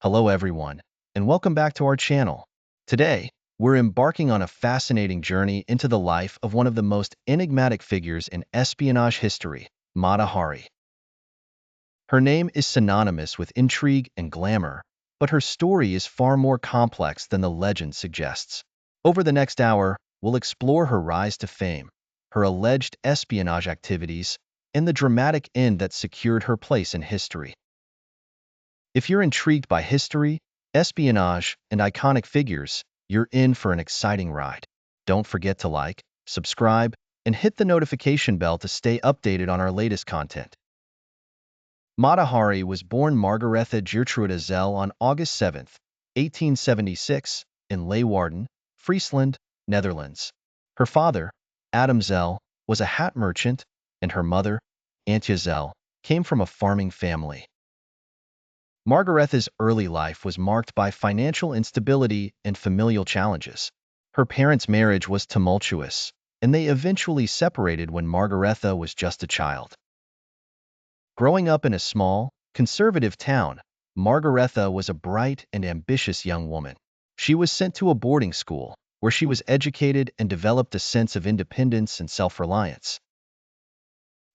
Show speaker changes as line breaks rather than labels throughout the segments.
Hello everyone, and welcome back to our channel. Today, we're embarking on a fascinating journey into the life of one of the most enigmatic figures in espionage history, Mata Hari. Her name is synonymous with intrigue and glamour, but her story is far more complex than the legend suggests. Over the next hour, we'll explore her rise to fame, her alleged espionage activities, and the dramatic end that secured her place in history. If you're intrigued by history, espionage, and iconic figures, you're in for an exciting ride. Don't forget to like, subscribe, and hit the notification bell to stay updated on our latest content. Mata Hari was born Margaretha Geertruida Zelle on August 7, 1876, in Leeuwarden, Friesland, Netherlands. Her father, Adam Zelle, was a hat merchant, and her mother, Antje Zelle, came from a farming family. Margaretha's early life was marked by financial instability and familial challenges. Her parents' marriage was tumultuous, and they eventually separated when Margaretha was just a child. Growing up in a small, conservative town, Margaretha was a bright and ambitious young woman. She was sent to a boarding school, where she was educated and developed a sense of independence and self-reliance.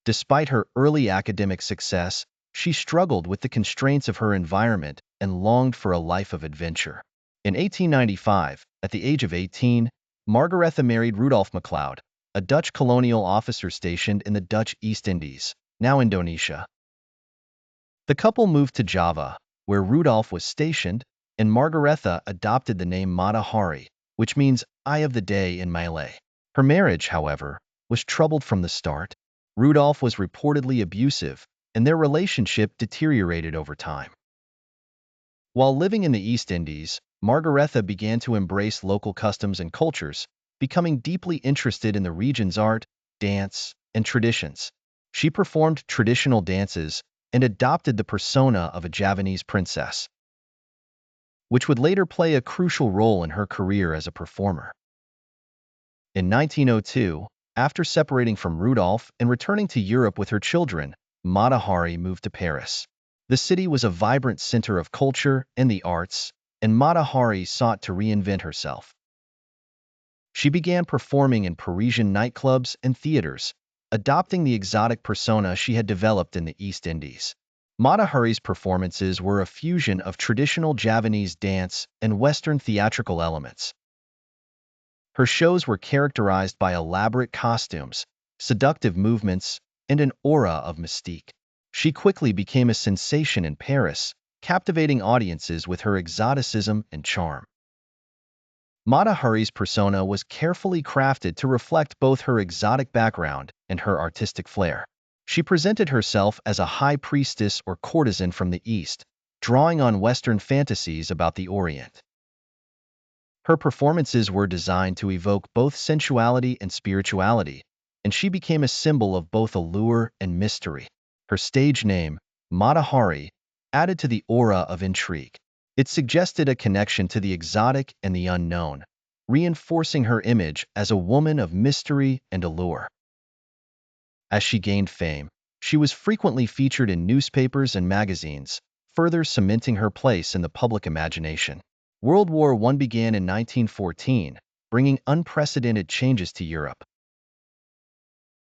Despite her early academic success, she struggled with the constraints of her environment and longed for a life of adventure. In 1895, at the age of 18, Margaretha married Rudolf MacLeod, a Dutch colonial officer stationed in the Dutch East Indies, now Indonesia. The couple moved to Java, where Rudolf was stationed, and Margaretha adopted the name Mata Hari, which means Eye of the Day in Malay. Her marriage, however, was troubled from the start. Rudolf was reportedly abusive, and their relationship deteriorated over time. While living in the East Indies, Margaretha began to embrace local customs and cultures, becoming deeply interested in the region's art, dance, and traditions. She performed traditional dances and adopted the persona of a Javanese princess, which would later play a crucial role in her career as a performer. In 1902, after separating from Rudolf and returning to Europe with her children, Mata Hari moved to Paris. The city was a vibrant center of culture and the arts, and Mata Hari sought to reinvent herself. She began performing in Parisian nightclubs and theaters, adopting the exotic persona she had developed in the East Indies. Mata Hari's performances were a fusion of traditional Javanese dance and Western theatrical elements. Her shows were characterized by elaborate costumes, seductive movements, and an aura of mystique. She quickly became a sensation in Paris, captivating audiences with her exoticism and charm. Mata Hari's persona was carefully crafted to reflect both her exotic background and her artistic flair. She presented herself as a high priestess or courtesan from the East, drawing on Western fantasies about the Orient. Her performances were designed to evoke both sensuality and spirituality, and she became a symbol of both allure and mystery. Her stage name, Mata Hari, added to the aura of intrigue. It suggested a connection to the exotic and the unknown, reinforcing her image as a woman of mystery and allure. As she gained fame, she was frequently featured in newspapers and magazines, further cementing her place in the public imagination. World War I began in 1914, bringing unprecedented changes to Europe.